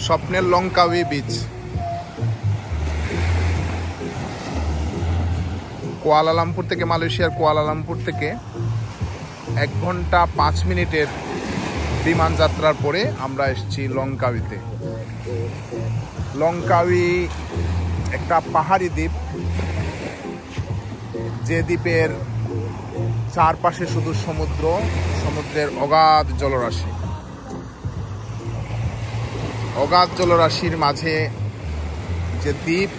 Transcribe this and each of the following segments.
স্বপ্নের লঙ্কাউই beach. Kuala Lumpur থেকে, মালয়েশিয়ার কুয়ালালামপুর থেকে 1 ঘন্টা 5 মিনিটের বিমান যাত্রার পরে আমরা এসেছি লঙ্কাউইতে। লঙ্কাউই একটা পাহাড়ি দ্বীপ, যে দ্বীপের চারপাশে শুধু সমুদ্র, সমুদ্রের অগাধ জলরাশি। অগাধ জলরাশির মাঝে যে দ্বীপ,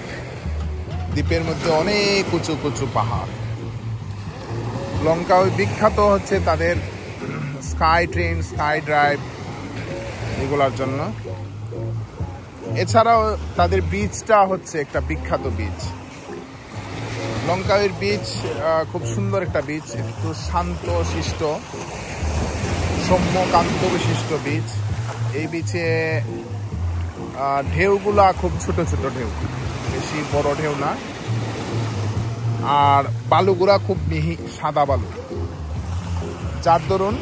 দ্বীপের মধ্যে অনেক উঁচু উঁচু পাহাড়। লঙ্কাউই বিখ্যাত হচ্ছে তাদের স্কাই ট্রেন, স্কাই ড্রাইভ এগুলোর জন্য। এছাড়াও তাদের বিচটা হচ্ছে একটা বিখ্যাত বিচ। লঙ্কাউইর বিচ খুব সুন্দর একটা বিচ, একটু শান্ত শিষ্ট, সৌম্যকান্ত বিশিষ্ট বিচ। এই বিচে ঢেউগুলা খুব ছোট ছোট ঢেউ, বেশি বড় ঢেউ না। আর বালুগুলা খুব মিহি সাদা বালু, যার দরুন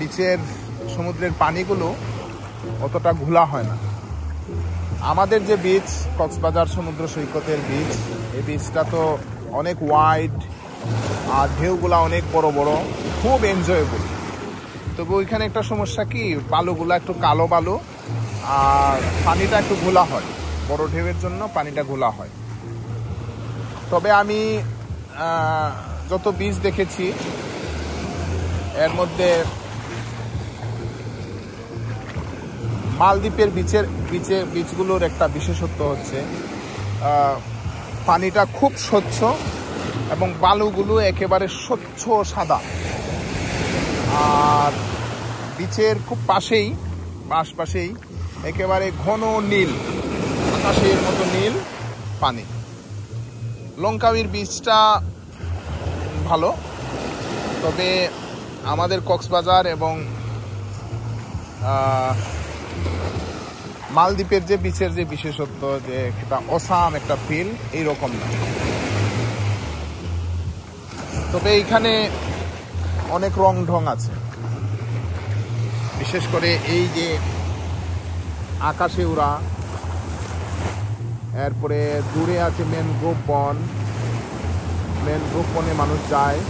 বিচের সমুদ্রের পানিগুলো অতটা ঘোলা হয় না। আমাদের যে বিচ, কক্সবাজার সমুদ্র সৈকতের বিচ, এই বিচটা তো অনেক ওয়াইড আর ঢেউগুলা অনেক বড় বড়, খুব এনজয়েবল। তবে ওইখানে একটা সমস্যা কি, বালুগুলা একটু কালো বালু আর পানিটা একটু ঘোলা হয়, বড় ঢেউয়ের জন্য পানিটা ঘোলা হয়। তবে আমি যত বিচ দেখেছি এর মধ্যে মালদ্বীপের বিচগুলোর একটা বিশেষত্ব হচ্ছে পানিটা খুব স্বচ্ছ এবং বালুগুলো একেবারে স্বচ্ছ সাদা। আর বিচের খুব পাশেই, আশপাশেই একেবারে ঘন নীল, আকাশের মতো নীল পানি। লঙ্কাউইর বিচটা ভালো, তবে আমাদের কক্সবাজার এবং মালদ্বীপের যে বিচের যে বিশেষত্ব, যে একটা অসাম একটা ফিল, এইরকম না। তবে এইখানে অনেক রং ঢং আছে, বিশেষ করে এই যে আকাশে উড়া, এরপরে দূরে আছে ম্যানগ্রোভ বন, ম্যানগ্রোভ বনে মানুষ যায়।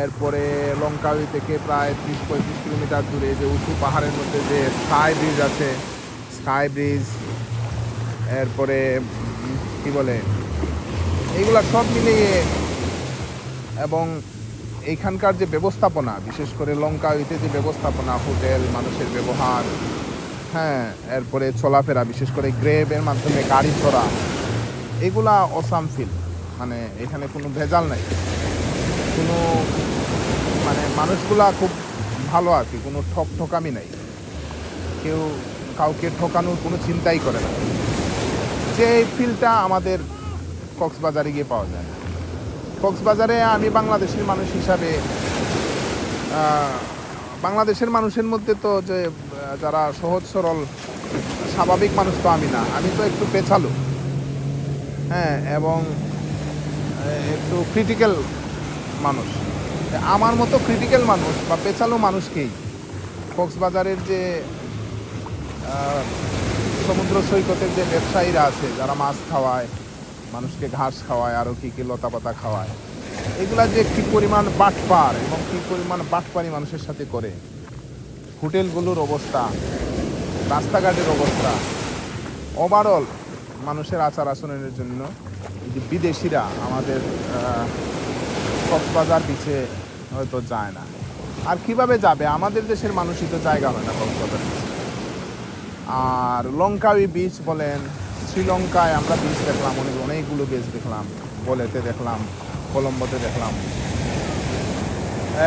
এরপরে লঙ্কাউই থেকে প্রায় 30-35 কিলোমিটার দূরে যে উঁচু পাহাড়ের মধ্যে যে স্কাই ব্রিজ আছে, স্কাই ব্রিজ, এরপরে কি বলে, এইগুলা সব মিলিয়ে, এবং এইখানকার যে ব্যবস্থাপনা, বিশেষ করে লঙ্কাউইতে যে ব্যবস্থাপনা, হোটেল, মানুষের ব্যবহার, হ্যাঁ, এরপরে চলাফেরা, বিশেষ করে গ্রেবের মাধ্যমে গাড়ি চড়া, এগুলা অসাম ফিল। মানে এখানে কোনো ভেজাল নাই, কোনো মানে মানুষগুলা খুব ভালো আর কি, কোনো ঠকামি নাই, কেউ কাউকে ঠকানোর কোনো চিন্তাই করে না। যে ফিলটা আমাদের কক্সবাজারে গিয়ে পাওয়া যায়। কক্সবাজারে আমি বাংলাদেশের মানুষ হিসাবে, বাংলাদেশের মানুষের মধ্যে তো যে যারা সহজ সরল স্বাভাবিক মানুষ তো আমি না, আমি তো একটু পেছালো, হ্যাঁ, এবং একটু ক্রিটিক্যাল মানুষ। আমার মতো ক্রিটিক্যাল মানুষ বা পেছালো মানুষকেই কক্সবাজারের যে সমুদ্র সৈকতের যে ব্যবসায়ীরা আছে, যারা মাছ খাওয়ায়, মানুষকে ঘাস খাওয়ায়, আরও কী কী লতাপাতা খাওয়ায়, এগুলা যে কী পরিমাণ বাটপার এবং কী পরিমাণ বাটপারি মানুষের সাথে করে, হোটেলগুলোর অবস্থা, রাস্তাঘাটের অবস্থা, ওভারঅল মানুষের আচার আচরণের জন্য যে বিদেশিরা আমাদের কক্সবাজার বিচে হয়তো যায় না। আর কিভাবে যাবে, আমাদের দেশের মানুষই তো জায়গা হয় না কক্সবাজার বিচে। আর লঙ্কাউই বিচ বলেন, শ্রীলঙ্কায় আমরা বিচ দেখলাম, অনেকগুলো বিচ দেখলাম, বলেতে দেখলাম, কলম্বোতে দেখলাম।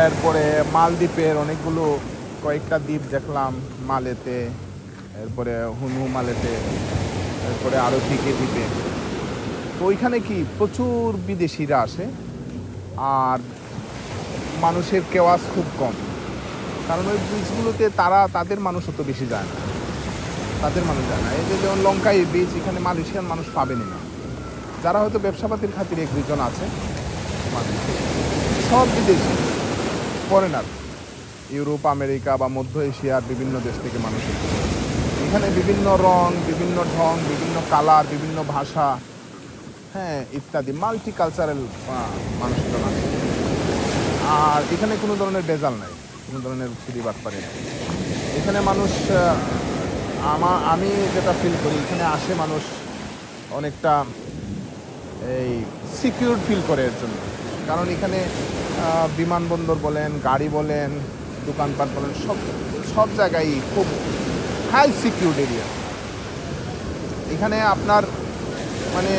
এরপরে মালদ্বীপের অনেকগুলো কয়েকটা দ্বীপ দেখলাম, মালেতে, এরপরে হুনু মালেতে, এরপরে আরও দিকে দ্বীপে। তো ওইখানে কি প্রচুর বিদেশিরা আসে আর মানুষের কেওয়াজ খুব কম, কারণ ওই বিচগুলোতে তাদের মানুষ অত বেশি যায় না, তাদের মানুষ যায় না। এই যে যেমন লঙ্কাউই বিচ, এখানে মালয়েশিয়ান মানুষ পাবেনই না। যারা হয়তো ব্যবসাপাতির খাতিরে 1-2 জন আছে, সব বিদেশি, ফরেনার, ইউরোপ, আমেরিকা বা মধ্য এশিয়ার বিভিন্ন দেশ থেকে মানুষ এসেছে। এখানে বিভিন্ন রং, বিভিন্ন ঢং, বিভিন্ন কালার, বিভিন্ন ভাষা, হ্যাঁ, ইত্যাদি মাল্টি কালচারাল মানুষজন আছে। আর এখানে কোনো ধরনের ভেজাল নাই, কোনো ধরনের চুরি বাটপারি নাই। এখানে মানুষ, আমি যেটা ফিল করি, এখানে আসে মানুষ অনেকটা এই সিকিউর ফিল করে এর জন্য। কারণ এখানে বিমানবন্দর বলেন, গাড়ি বলেন, দোকানপাট বলেন, সব জায়গায় খুব হাই সিকিউরড এরিয়া। এখানে আপনার মানে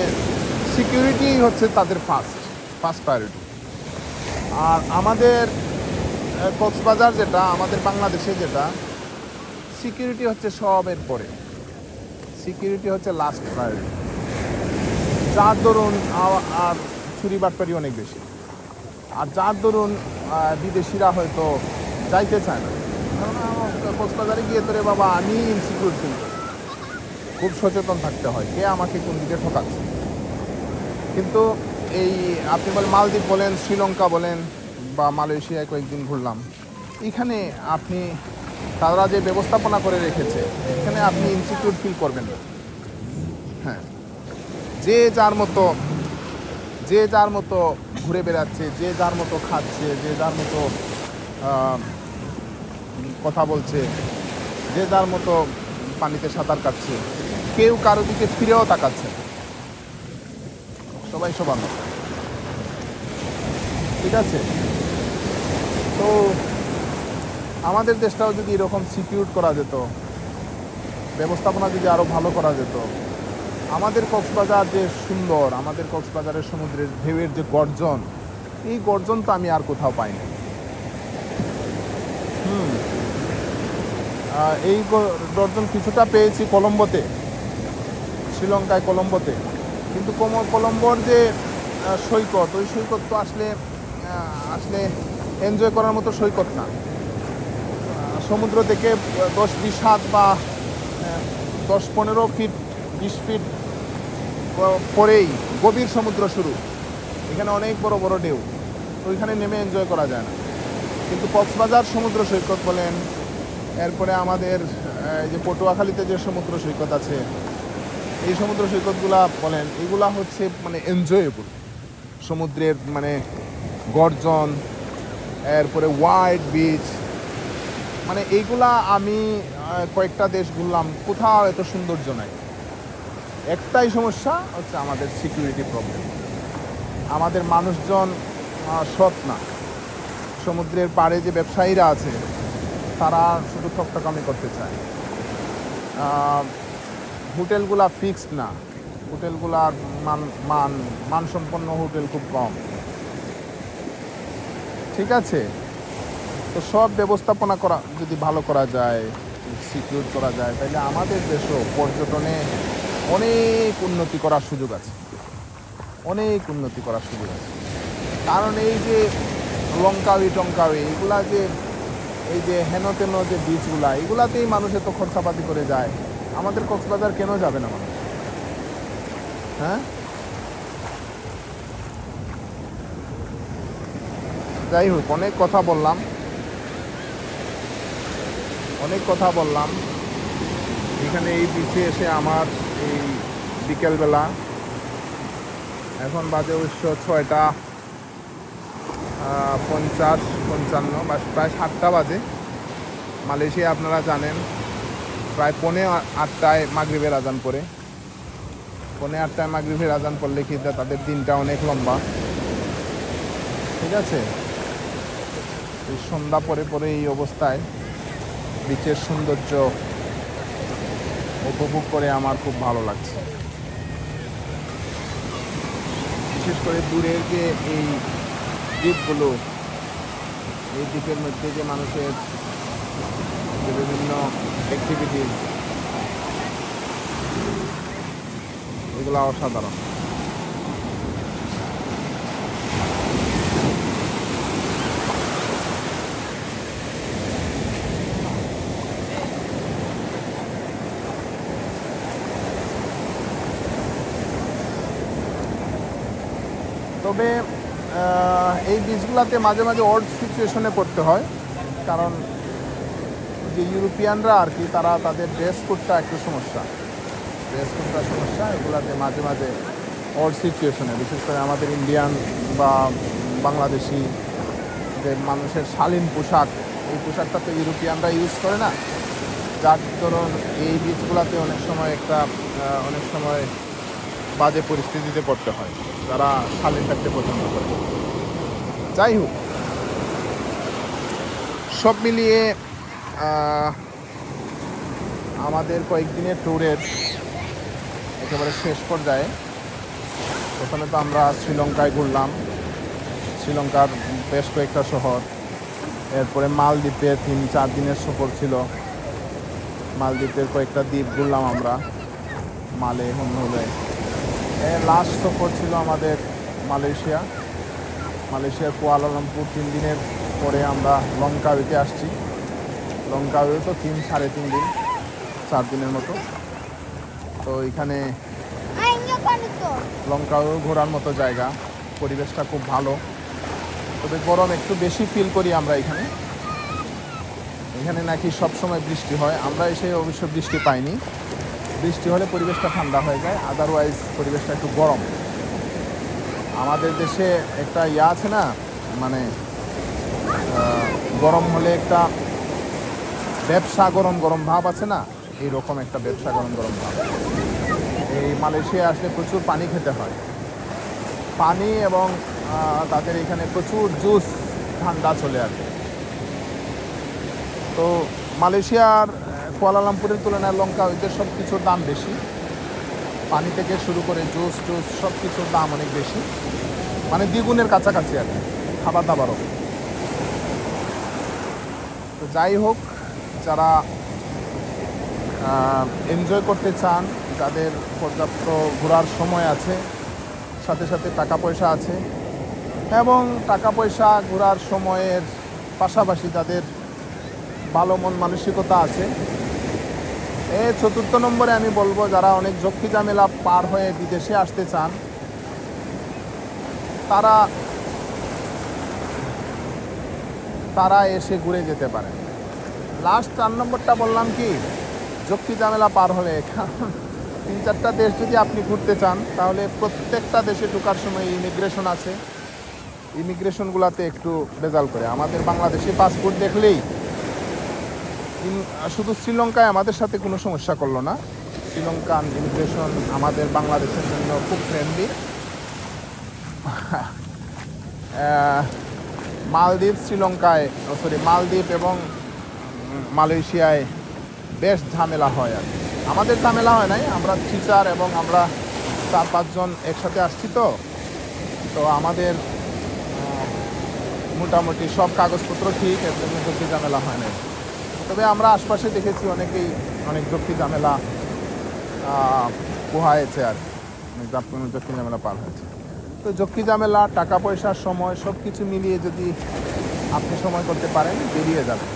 সিকিউরিটি হচ্ছে তাদের ফার্স্ট প্রায়োরিটি। আর আমাদের কক্সবাজার যেটা, আমাদের বাংলাদেশে যেটা, সিকিউরিটি হচ্ছে সবের পরে, সিকিউরিটি হচ্ছে লাস্ট প্রায়োরিটি। যার দরুন আর চুরি বাটপারি অনেক বেশি। আর যার দরুন বিদেশিরা হয়তো যাইতে চায় না, কারণ কক্সবাজারে গিয়ে তোরে বাবা আমি ইনসিকিউর ফিল করি। খুব সচেতন থাকতে হয় কে আমাকে কোন দিকে ঠকাচ্ছে। কিন্তু এই আপনি বলেন মালদ্বীপ বলেন, শ্রীলঙ্কা বলেন, বা মালয়েশিয়ায় কয়েকদিন ঘুরলাম, এখানে আপনি তারা যে ব্যবস্থাপনা করে রেখেছে, এখানে আপনি ইনসিকিউর ফিল করবেন না। হ্যাঁ, যে যার মতো ঘুরে বেড়াচ্ছে, যে যার মতো খাচ্ছে, যে যার মতো কথা বলছে, যে যার মতো পানিতে সাঁতার কাটছে, কেউ কারো দিকে ফিরেও তাকাচ্ছে না, সবাই সবার মতো। ঠিক আছে, তো আমাদের দেশটাও যদি এরকম সিকিউর করা যেত, ব্যবস্থাপনা যদি আরও ভালো করা যেত, আমাদের কক্সবাজার যে সুন্দর, আমাদের কক্সবাজারের সমুদ্রের ঢেউয়ের যে গর্জন, এই গর্জন তো আমি আর কোথাও পাই না। এই গর্জন কিছুটা পেয়েছি কলম্বোতে, শ্রীলঙ্কায় কলম্বোতে। কিন্তু কলম্বোর যে সৈকত, ওই সৈকত তো আসলে এনজয় করার মতো সৈকত না। সমুদ্র থেকে 10-20 হাত বা 10-15 ফিট 20 ফিট পরেই গভীর সমুদ্র শুরু। এখানে অনেক বড় বড় ঢেউ, তো ওইখানে নেমে এনজয় করা যায় না। কিন্তু কক্সবাজার সমুদ্র সৈকত বলেন, এরপরে আমাদের যে পটুয়াখালীতে যে সমুদ্র সৈকত আছে, এই সমুদ্র সৈকতগুলা বলেন, এগুলা হচ্ছে মানে এনজয়েবল। সমুদ্রের মানে গর্জন, এরপরে ওয়াইড বিচ, মানে এইগুলা আমি কয়েকটা দেশ ঘুরলাম, কোথাও এত সৌন্দর্য নাই। একটাই সমস্যা হচ্ছে আমাদের সিকিউরিটি প্রবলেম। আমাদের মানুষজন সৎ না। সমুদ্রের পাড়ে যে ব্যবসায়ীরা আছে, তারা শুধু ঠকঠকামি করতে চায়। হোটেলগুলা ফিক্সড না, হোটেলগুলার মানসম্পন্ন হোটেল খুব কম। ঠিক আছে, তো সব ব্যবস্থাপনা করা যদি ভালো করা যায়, সিকিউর করা যায়, তাহলে আমাদের দেশও পর্যটনে অনেক উন্নতি করার সুযোগ আছে, অনেক উন্নতি করার সুযোগ আছে। কারণ এই যে লঙ্কাউই টঙ্কাউই এগুলা যে, এই যে হেন তেন যে বিচগুলা, এগুলাতেই মানুষ এত খরচাপাতি করে যায়। আমাদের কক্সবাজার কেন যাবে না মানুষ? হ্যাঁ, যাই হোক, অনেক কথা বললাম। এখানে এই বিচে এসে আমার এই বিকেলবেলা, এখন বাজে অবশ্য 6:50-55 বা প্রায় 7টা বাজে। মালয়েশিয়া আপনারা জানেন প্রায় 7:45 মাগরিবের আজান পড়ে। 7:45 মাগরিবের আজান পড়লে কি তাদের দিনটা অনেক লম্বা। ঠিক আছে, এই সন্ধ্যা পরে এই অবস্থায় বিচের সৌন্দর্য উপভোগ করে আমার খুব ভালো লাগছে। বিশেষ করে দূরের যে এই দ্বীপগুলো, এই দ্বীপের মধ্যে যে মানুষের যে বিভিন্ন অ্যাক্টিভিটিস, এগুলো অসাধারণ। তবে এই বীজগুলোতে মাঝে মাঝে অড সিচুয়েশনে পড়তে হয়, কারণ যে যে ইউরোপিয়ানরা আর কি, তারা তাদের ড্রেস কোডটা একটু সমস্যা, এগুলাতে মাঝে মাঝে অড সিচুয়েশনে, বিশেষ করে আমাদের ইন্ডিয়ান বা বাংলাদেশি যে মানুষের শালীন পোশাক, এই পোশাকটা তো ইউরোপিয়ানরা ইউজ করে না, যার ধরুন এই বীজগুলাতে অনেক সময় বাজে পরিস্থিতিতে পড়তে হয়, যারা শালীন থাকতে পছন্দ করে। যাই হোক, সব মিলিয়ে আমাদের কয়েকদিনের ট্যুরের একেবারে শেষ পর্যায়ে। প্রথমে তো আমরা শ্রীলঙ্কায় ঘুরলাম, শ্রীলঙ্কার বেশ কয়েকটা শহর, এরপরে মালদ্বীপে 3-4 দিনের সফর ছিল, মালদ্বীপের কয়েকটা দ্বীপ ঘুরলাম আমরা, মালে হলে। লাস্ট সফর ছিল আমাদের মালয়েশিয়ার কুয়ালালামপুর। 3 দিনের পরে আমরা লঙ্কাউইতে আসছি। লঙ্কাউই তো 3-3.5 দিন, 4 দিনের মতো। তো এখানে লঙ্কাউই ঘোরার মতো জায়গা, পরিবেশটা খুব ভালো, তবে গরম একটু বেশি ফিল করি আমরা এখানে নাকি সবসময় বৃষ্টি হয়, আমরা এসে অবশ্য বৃষ্টি পাইনি। বৃষ্টি হলে পরিবেশটা ঠান্ডা হয়ে যায়, আদারওয়াইজ পরিবেশটা একটু গরম। আমাদের দেশে একটা আছে না, মানে গরম হলে একটা ব্যবসা গরম গরম ভাব আছে না, এইরকম একটা ব্যবসা গরম গরম ভাব। এই মালয়েশিয়া আসলে প্রচুর পানি খেতে হয়, পানি, এবং তাদের এখানে প্রচুর জুস ঠান্ডা চলে আসে। তো মালয়েশিয়ার কুয়ালালামপুরের তুলনায় লঙ্কাউইতে সব কিছুর দাম বেশি, পানি থেকে শুরু করে জুস সব কিছুর দাম অনেক বেশি, মানে দ্বিগুণের কাছাকাছি আর কি, খাবার দাবারও। তো যাই হোক, যারা এনজয় করতে চান, যাদের পর্যাপ্ত ঘোরার সময় আছে, সাথে সাথে টাকা পয়সা আছে, এবং টাকা পয়সা ঘোরার সময়ের পাশাপাশি যাদের ভালো মন মানসিকতা আছে, 4র্থ নম্বরে আমি বলবো, যারা অনেক ঝক্কি ঝামেলা পার হয়ে বিদেশে আসতে চান, তারা এসে ঘুরে যেতে পারেন। লাস্ট 4 নম্বরটা বললাম কি, ঝক্কি ঝামেলা পার হলে, কারণ 3-4টা দেশ যদি আপনি ঘুরতে চান, তাহলে প্রত্যেকটা দেশে ঢোকার সময় ইমিগ্রেশন আছে, ইমিগ্রেশনগুলোতে একটু ভেজাল করে। আমাদের বাংলাদেশি পাসপোর্ট দেখলেই, শুধু শ্রীলঙ্কায় আমাদের সাথে কোনো সমস্যা করলো না, শ্রীলঙ্কান ইমিগ্রেশন আমাদের বাংলাদেশের জন্য খুব ফ্রেন্ডলি। মালদ্বীপ এবং মালয়েশিয়ায় বেশ ঝামেলা হয়। আর আমাদের ঝামেলা হয় নাই, আমরা 3-4 এবং আমরা 4-5 জন একসাথে আসছি, তো আমাদের মোটামুটি সব কাগজপত্র ঠিক, এর জন্য ঝক্কি ঝামেলা হয় নাই। তবে আমরা আশপাশে দেখেছি অনেক ঝক্কি ঝামেলা পোহায়েছে, আর ঝক্কি ঝামেলা পার হয়েছে। তো ঝক্কি ঝামেলা, টাকা পয়সার সময়, সব কিছু মিলিয়ে যদি আপনি সময় করতে পারেন, বেরিয়ে যাবেন।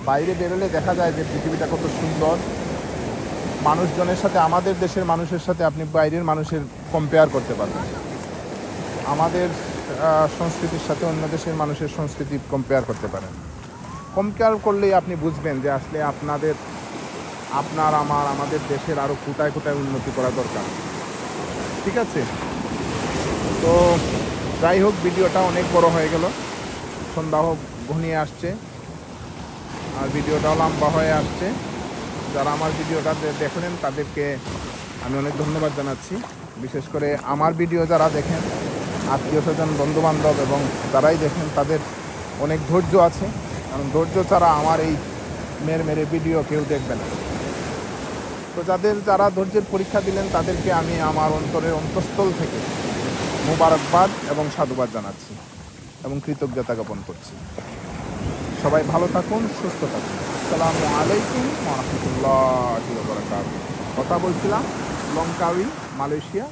বাইরে বেরোলে দেখা যায় যে পৃথিবীটা কত সুন্দর, মানুষজনের সাথে, আমাদের দেশের মানুষের সাথে আপনি বাইরের মানুষের কম্পেয়ার করতে পারবেন, আমাদের সংস্কৃতির সাথে অন্য দেশের মানুষের সংস্কৃতি কম্পেয়ার করতে পারেন। কম্পেয়ার করলেই আপনি বুঝবেন যে আসলে আমাদের দেশের আরও কোথায় উন্নতি করা দরকার। ঠিক আছে, তো যাই হোক, ভিডিওটা অনেক বড় হয়ে গেল, সন্ধ্যা ঘনিয়ে আসছে, আর ভিডিওটাও লম্বা হয়ে আসছে। যারা আমার ভিডিওটা দেখলেন, তাদেরকে আমি অনেক ধন্যবাদ জানাচ্ছি। বিশেষ করে আমার ভিডিও যারা দেখেন, আত্মীয় স্বজন, বন্ধুবান্ধব, এবং যারাই দেখেন, তাদের অনেক ধৈর্য আছে, কারণ ধৈর্য ছাড়া আমার এই মেরে ভিডিও কেউ দেখবে না। তো যারা ধৈর্যের পরীক্ষা দিলেন, তাদেরকে আমি আমার অন্তঃস্থল থেকে মোবারকবাদ এবং সাধুবাদ জানাচ্ছি এবং কৃতজ্ঞতা জ্ঞাপন করছি। সবাই ভালো থাকুন, সুস্থ থাকুন। আসসালামু আলাইকুম ওয়া রাহমাতুল্লাহি ওয়া বারাকাতুহু। কথা বলছিলাম লঙ্কাউই, মালয়েশিয়া।